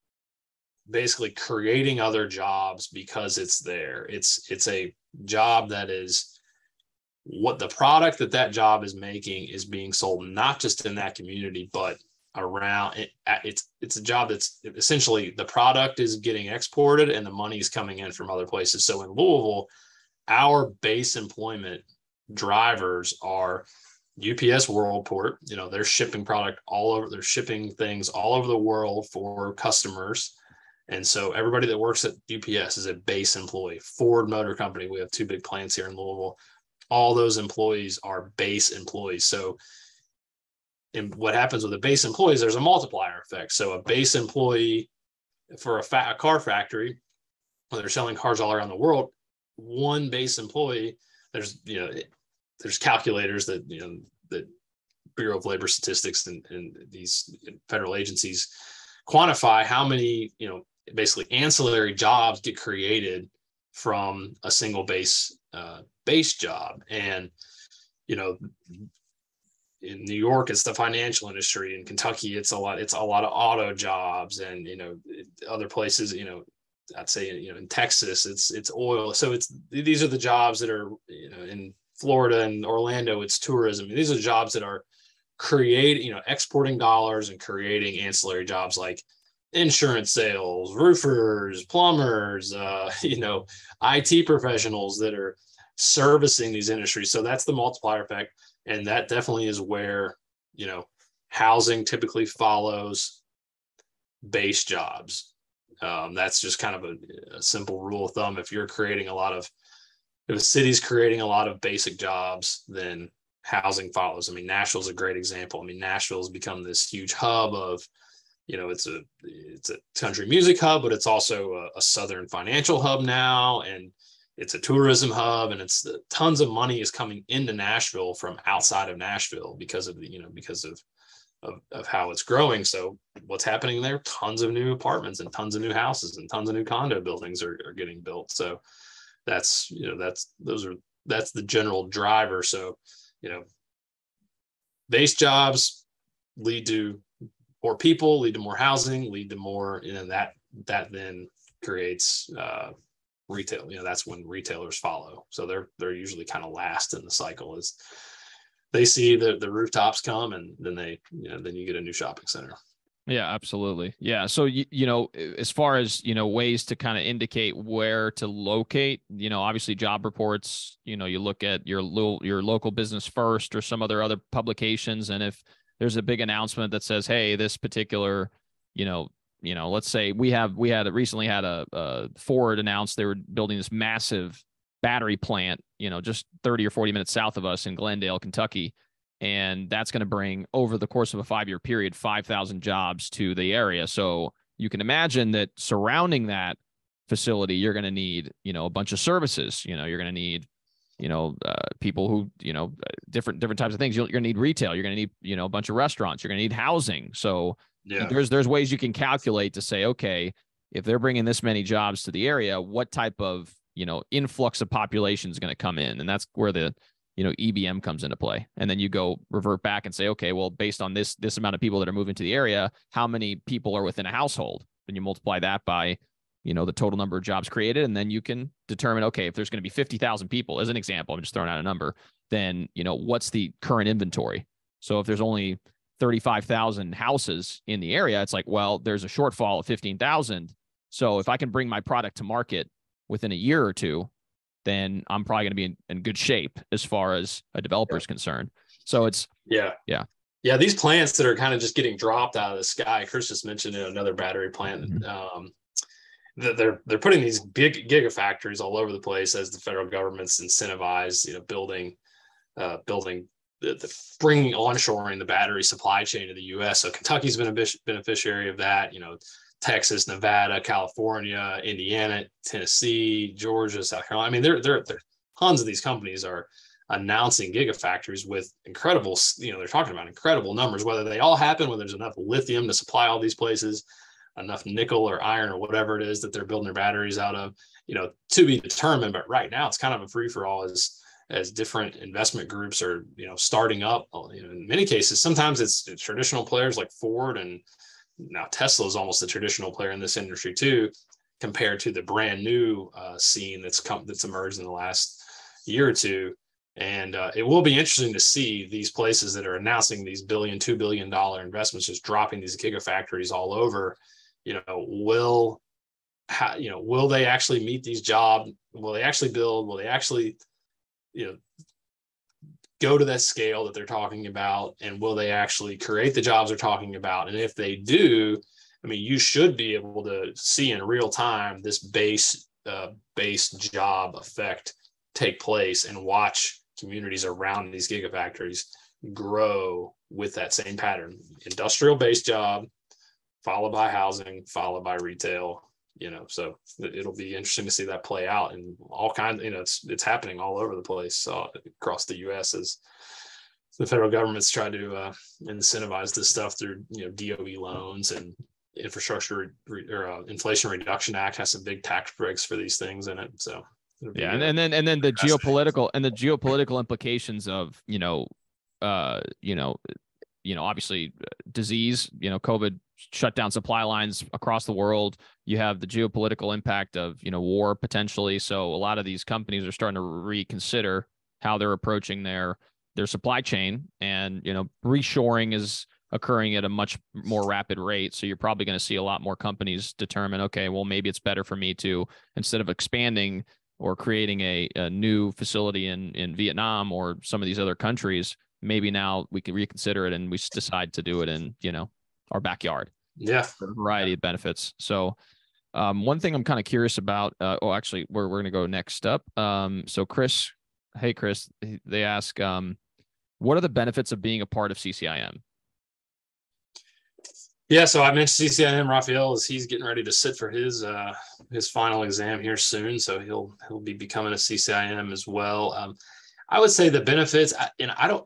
basically creating other jobs because it's there. It's a job that is what the product that job is making is being sold not just in that community, but around it. It's a job that's essentially the product is getting exported and the money is coming in from other places. So in Louisville, our base employment drivers are UPS Worldport, they're shipping product all over, they're shipping things all over the world for customers. And so everybody that works at UPS is a base employee. Ford Motor Company, we have 2 big plants here in Louisville. All those employees are base employees. So and what happens with a base employee is there's a multiplier effect. So a base employee for a car factory, where they're selling cars all around the world, one base employee, there's calculators that, that Bureau of Labor Statistics and these federal agencies quantify how many, basically ancillary jobs get created from a single base job. And, in New York, it's the financial industry. In Kentucky, it's a lot of auto jobs, and other places, I'd say in Texas, it's oil. So these are the jobs that are in Florida and Orlando, it's tourism. These are jobs that are creating, exporting dollars and creating ancillary jobs like insurance sales, roofers, plumbers, IT professionals that are servicing these industries. So that's the multiplier effect. And that definitely is where, housing typically follows base jobs. That's just kind of a simple rule of thumb. If a city's creating a lot of basic jobs, then housing follows. I mean, Nashville's a great example. I mean, Nashville's become this huge hub of, it's a country music hub, but it's also a Southern financial hub now. And it's a tourism hub, and it's tons of money is coming into Nashville from outside of Nashville because of how it's growing. So what's happening there? Tons of new apartments and tons of new houses and tons of new condo buildings are getting built. So that's the general driver. So, base jobs lead to more people, lead to more housing, lead to more, that then creates retail. That's when retailers follow. So they're usually kind of last in the cycle as they see the rooftops come, and then then you get a new shopping center. Yeah, absolutely. Yeah. So, as far as, ways to kind of indicate where to locate, obviously job reports, you look at your local business first or some other publications. And if there's a big announcement that says, hey, this particular, let's say we recently had a Ford announced they were building this massive battery plant, just 30 or 40 minutes south of us in Glendale, Kentucky. And that's going to bring, over the course of a 5-year period, 5,000 jobs to the area. So you can imagine that surrounding that facility, you're going to need, a bunch of services. You're going to need, people who, different types of things. You're going to need retail. You're going to need, a bunch of restaurants. You're going to need housing. So there's ways you can calculate to say, okay, if they're bringing this many jobs to the area, what type of, influx of population is going to come in? And that's where the EBM comes into play. And then you go revert back and say, okay, well, based on this amount of people that are moving to the area, how many people are within a household? And you multiply that by, the total number of jobs created. And then you can determine, okay, if there's going to be 50,000 people, as an example, I'm just throwing out a number, then, what's the current inventory? So if there's only 35,000 houses in the area, it's like, well, there's a shortfall of 15,000. So if I can bring my product to market within a year or two, then I'm probably going to be in good shape as far as a developer is concerned. So it's these plants that are kind of just getting dropped out of the sky. Chris just mentioned another battery plant. Mm-hmm. They're putting these big gigafactories all over the place as the federal government's incentivized, building bringing onshoring the battery supply chain to the U.S. So Kentucky's been a beneficiary of that. Texas, Nevada, California, Indiana, Tennessee, Georgia, South Carolina. I mean, there tons of these companies are announcing gigafactories with incredible, they're talking about incredible numbers. Whether they all happen, whether there's enough lithium to supply all these places, enough nickel or iron or whatever it is that they're building their batteries out of, to be determined. But right now, it's kind of a free for all as different investment groups are, starting up. In many cases, sometimes it's traditional players like Ford, and now Tesla is almost a traditional player in this industry too, compared to the brand new scene that's emerged in the last year or two. And it will be interesting to see these places that are announcing these $2 billion investments, just dropping these gigafactories all over. Will they actually meet these jobs? Will they actually build? Will they actually, go to that scale that they're talking about, and will they actually create the jobs they're talking about? And if they do, I mean, you should be able to see in real time this base job effect take place, and watch communities around these gigafactories grow with that same pattern: industrial based job, followed by housing, followed by retail. So it'll be interesting to see that play out, and all kinds. It's happening all over the place across the U.S. as the federal government's tried to incentivize this stuff through DOE loans, and infrastructure or Inflation Reduction Act has some big tax breaks for these things in it. So yeah, and then the geopolitical implications of obviously disease, COVID shut down supply lines across the world. You have the geopolitical impact of, war potentially. So a lot of these companies are starting to reconsider how they're approaching their supply chain, and, reshoring is occurring at a much more rapid rate. So you're probably going to see a lot more companies determine, okay, well, maybe it's better for me to, instead of expanding or creating a new facility in Vietnam or some of these other countries, maybe now we can reconsider it and we decide to do it in, our backyard. Yeah. For a variety of benefits. So one thing I'm kind of curious about, actually, we're going to go next up. So Chris, they ask, what are the benefits of being a part of CCIM? Yeah, so I mentioned CCIM. Raphael, as he's getting ready to sit for his final exam here soon, so he'll be becoming a CCIM as well. I would say the benefits, and I don't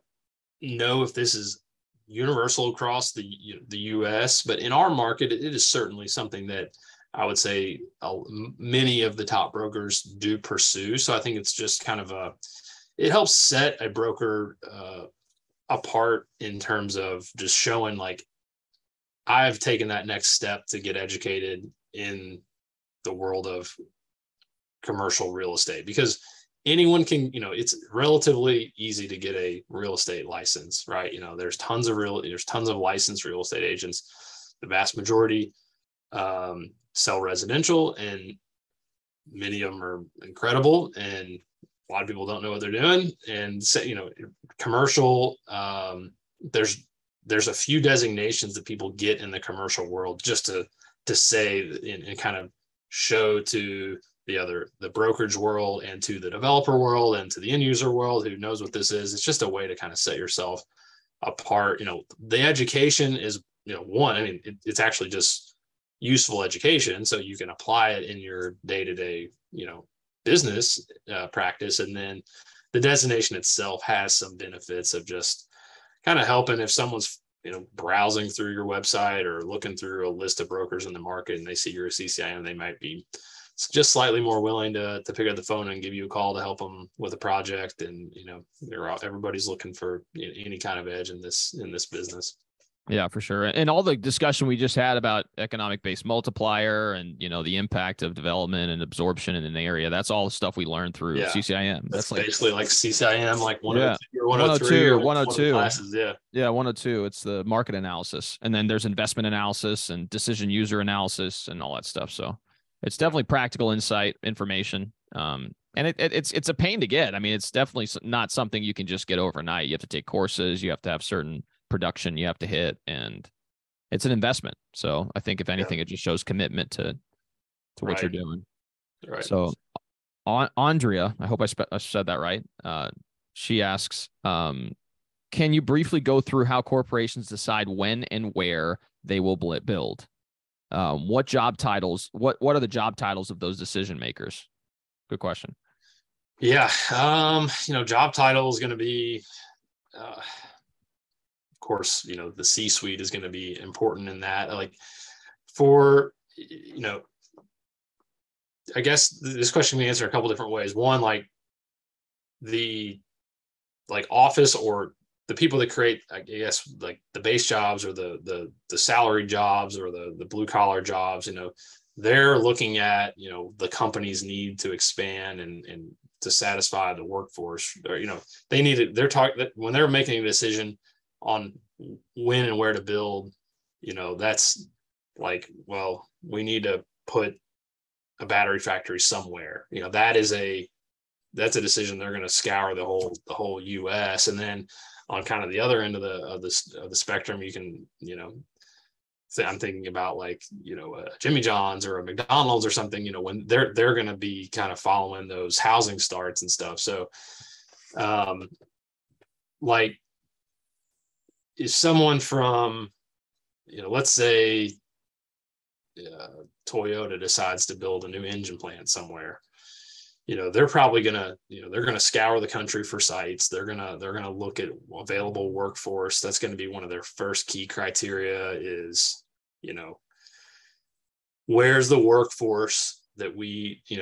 know if this is universal across the U.S., but in our market, it is certainly something that I would say many of the top brokers do pursue. So I think it's just kind of it helps set a broker apart in terms of just showing, like, I've taken that next step to get educated in the world of commercial real estate, because anyone can, it's relatively easy to get a real estate license, right? There's tons of licensed real estate agents. The vast majority sell residential, and many of them are incredible, and a lot of people don't know what they're doing. And commercial, there's a few designations that people get in the commercial world just to say and kind of show to the brokerage world and to the developer world and to the end user world who knows what this is. It's just a way to kind of set yourself apart. The education is, one, I mean, it's actually just useful education, so you can apply it in your day-to-day, business practice. And then the designation itself has some benefits of just kind of helping if someone's, browsing through your website or looking through a list of brokers in the market and they see you're a CCIM, they might be just slightly more willing to pick up the phone and give you a call to help them with a project. And, everybody's looking for any kind of edge in this business. Yeah, for sure. And all the discussion we just had about economic based multiplier and, the impact of development and absorption in an area, that's all the stuff we learned through CCIM. That's basically like CCIM, like 102 or 103 or 102 classes. Yeah. Yeah. 102. It's the market analysis. And then there's investment analysis and decision user analysis and all that stuff. So it's definitely practical insight information. And it's a pain to get. I mean, it's definitely not something you can just get overnight. You have to take courses. You have to have certain production you have to hit, and it's an investment. So I think if anything, it just shows commitment to what you're doing. Right. So Andrea, I hope I said that right. She asks, can you briefly go through how corporations decide when and where they will build? What job titles, what are the job titles of those decision makers? Good question. Yeah. Job title is going to be, of course, the C-suite is going to be important in that. Like for, I guess this question we answer a couple different ways. One, like the office or the people that create, I guess, like the base jobs or the salary jobs or the blue collar jobs, they're looking at, the company's need to expand and to satisfy the workforce, or, they need it. They're talking when they're making a decision on when and where to build, that's like, well, we need to put a battery factory somewhere. That is that's a decision they're going to scour the whole US. And then on kind of the other end of the spectrum, you can, I'm thinking about like, a Jimmy John's or a McDonald's or something, when they're going to be kind of following those housing starts and stuff. So like if someone from, let's say Toyota decides to build a new engine plant somewhere, they're probably gonna, they're gonna scour the country for sites. They're gonna look at available workforce. That's going to be one of their first key criteria is, where's the workforce that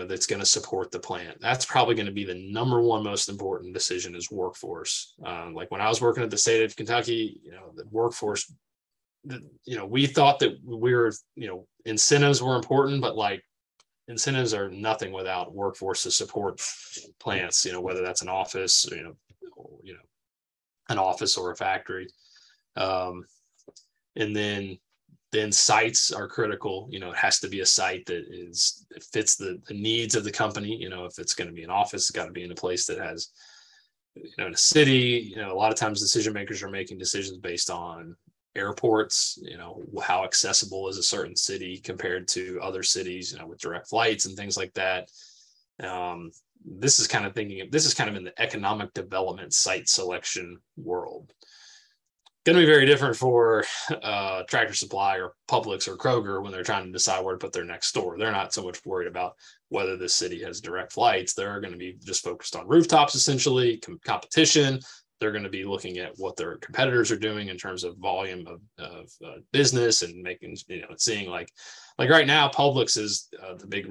that's going to support the plant. That's probably going to be the number one most important decision is workforce. Like when I was working at the state of Kentucky, the workforce, we thought that we were, incentives were important, but like incentives are nothing without workforce to support plants, whether that's an office, an office or a factory. And then sites are critical. It has to be a site that fits the needs of the company. If it's going to be an office, it's got to be in a place that has, in a city, a lot of times decision makers are making decisions based on airports, how accessible is a certain city compared to other cities, with direct flights and things like that. This is kind of in the economic development site selection world. Going to be very different for Tractor Supply or Publix or Kroger when they're trying to decide where to put their next store. They're not so much worried about whether this city has direct flights. They're going to be just focused on rooftops, essentially, competition. They're going to be looking at what their competitors are doing in terms of volume of business and making, seeing like right now, Publix is the big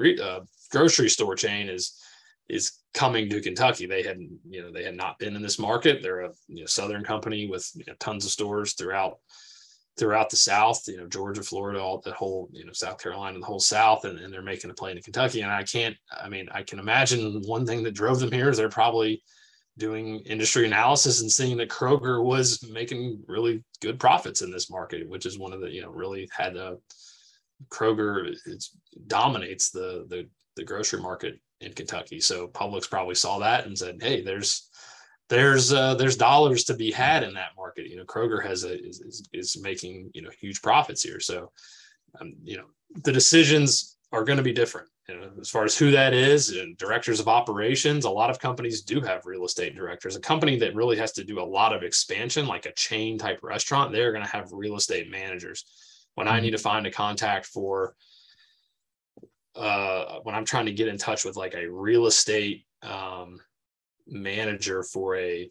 grocery store chain is coming to Kentucky. They had not been in this market. They're a Southern company with tons of stores throughout the South, Georgia, Florida, all the whole, South Carolina, the whole South, and they're making a play into Kentucky. And I can imagine one thing that drove them here is they're probably doing industry analysis and seeing that Kroger was making really good profits in this market, which is one of the, really had Kroger dominates the grocery market in Kentucky. So Publix probably saw that and said, hey, there's dollars to be had in that market. Kroger is making, huge profits here. So, the decisions are going to be different. As far as who that is, and directors of operations, a lot of companies do have real estate directors. A company that really has to do a lot of expansion, like a chain type restaurant, they're going to have real estate managers. When I need to find a contact for, when I'm trying to get in touch with like a real estate manager for a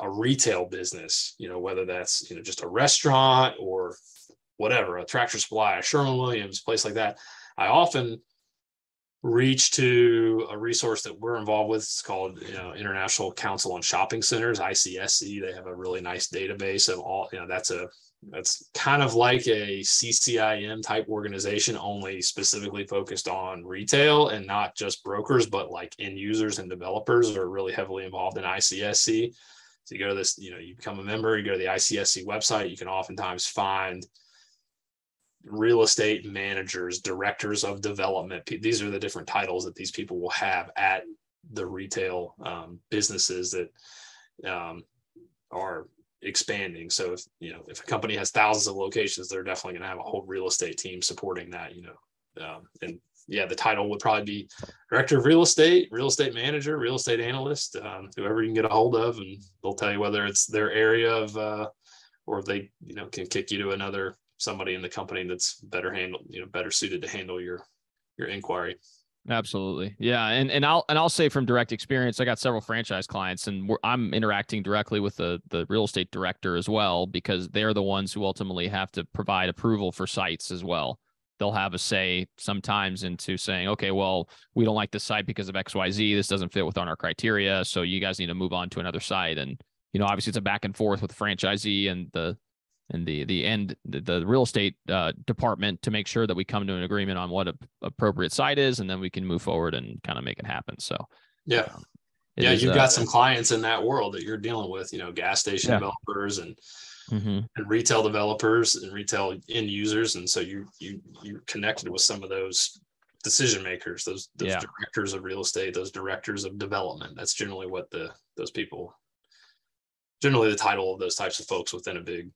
retail business, whether that's, just a restaurant or whatever, a Tractor Supply, a Sherwin-Williams, place like that, I often reach to a resource that we're involved with. It's called, International Council on Shopping Centers, ICSC. They have a really nice database of all, that's kind of like a CCIM type organization, only specifically focused on retail and not just brokers, but like end users and developers are really heavily involved in ICSC. So you go to this, you become a member, you go to the ICSC website, you can oftentimes find real estate managers, directors of development. These are the different titles that these people will have at the retail businesses that are expanding. So if a company has thousands of locations, they're definitely going to have a whole real estate team supporting that, and the title would probably be director of real estate manager, real estate analyst, whoever you can get a hold of, and they'll tell you whether it's their area of, or if they, can kick you to somebody in the company that's better suited to handle your inquiry. Absolutely. Yeah. And I'll say from direct experience, I got several franchise clients and I'm interacting directly with the real estate director as well, because they're the ones who ultimately have to provide approval for sites as well. They'll have a say sometimes into saying, okay, well, we don't like this site because of XYZ. This doesn't fit within our criteria. So you guys need to move on to another site. And, obviously it's a back and forth with the franchisee and the real estate department to make sure that we come to an agreement on what a appropriate site is, and then we can move forward and kind of make it happen. So you've got some clients in that world that you're dealing with, gas station developers and retail developers and retail end users, and so you're connected with some of those decision makers, those Yeah. directors of real estate, those directors of development. That's generally what those people, generally the title of those types of folks within a big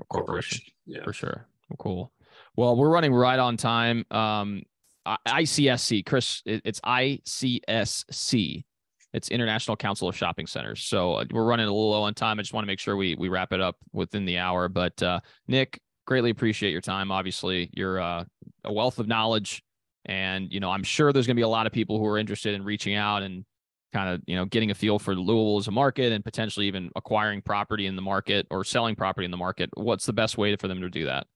corporation. Yeah, for sure. Well, cool. Well, we're running right on time. ICSC, Chris, it's ICSC. It's International Council of Shopping Centers. So we're running a little low on time. I just want to make sure we wrap it up within the hour. But Nick, greatly appreciate your time. Obviously, you're a wealth of knowledge, and I'm sure there's going to be a lot of people who are interested in reaching out and kind of getting a feel for Louisville as a market and potentially even acquiring property in the market or selling property in the market. What's the best way for them to do that?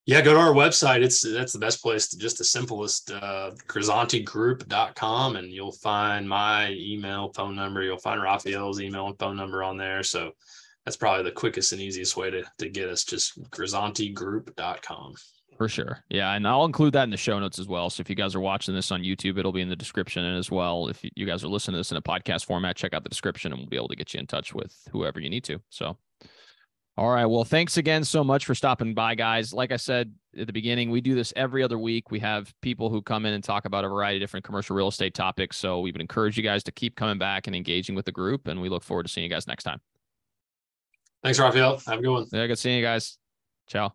Yeah, go to our website. That's the best place. Just the simplest, grisantigroup.com, and you'll find my email, phone number. You'll find Raphael's email and phone number on there. So that's probably the quickest and easiest way to get us, just grisantigroup.com. For sure. Yeah. And I'll include that in the show notes as well. So if you guys are watching this on YouTube, it'll be in the description. And as well, if you guys are listening to this in a podcast format, check out the description and we'll be able to get you in touch with whoever you need to. So, all right. Well, thanks again so much for stopping by, guys. Like I said at the beginning, we do this every other week. We have people who come in and talk about a variety of different commercial real estate topics. So we would encourage you guys to keep coming back and engaging with the group. And we look forward to seeing you guys next time. Thanks, Raphael. Have a good one. Yeah, good seeing you guys. Ciao.